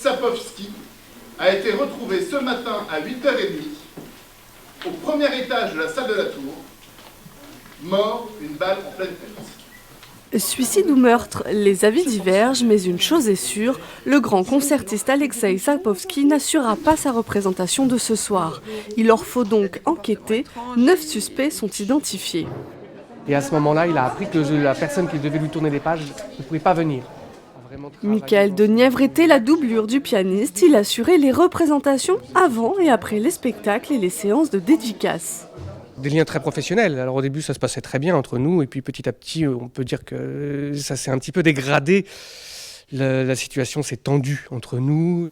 Sapowski a été retrouvé ce matin à 8h30 au premier étage de la salle de la tour, mort d'une balle en pleine tête. Suicide ou meurtre, les avis divergent, mais une chose est sûre, le grand concertiste Alexei Sapowski n'assurera pas sa représentation de ce soir. Il leur faut donc enquêter, 9 suspects sont identifiés. Et à ce moment-là, il a appris que la personne qui devait lui tourner les pages ne pouvait pas venir. Michael de Nièvre était la doublure du pianiste, il assurait les représentations avant et après les spectacles et les séances de dédicaces. Des liens très professionnels. Alors au début, ça se passait très bien entre nous, et puis petit à petit, on peut dire que ça s'est un petit peu dégradé. La situation s'est tendue entre nous.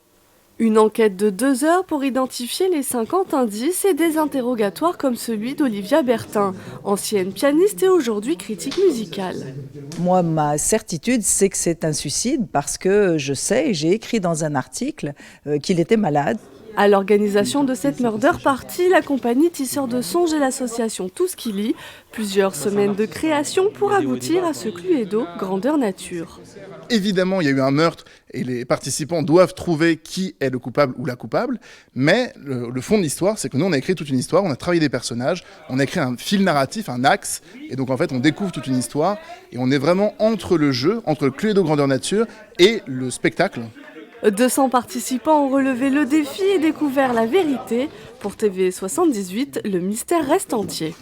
Une enquête de 2 heures pour identifier les 50 indices et des interrogatoires comme celui d'Olivia Bertin, ancienne pianiste et aujourd'hui critique musicale. Moi, ma certitude, c'est que c'est un suicide parce que je sais, j'ai écrit dans un article qu'il était malade. À l'organisation de cette murder party, la compagnie Tisseurs de Songes et l'association Tout ce qui lit, plusieurs semaines de création pour aboutir à ce Cluedo grandeur nature. Évidemment, il y a eu un meurtre et les participants doivent trouver qui est le coupable ou la coupable, mais le fond de l'histoire, c'est que nous, on a écrit toute une histoire, on a travaillé des personnages, on a écrit un fil narratif, un axe, et donc en fait, on découvre toute une histoire, et on est vraiment entre le jeu, entre le Cluedo grandeur nature et le spectacle. 200 participants ont relevé le défi et découvert la vérité. Pour TV78, le mystère reste entier.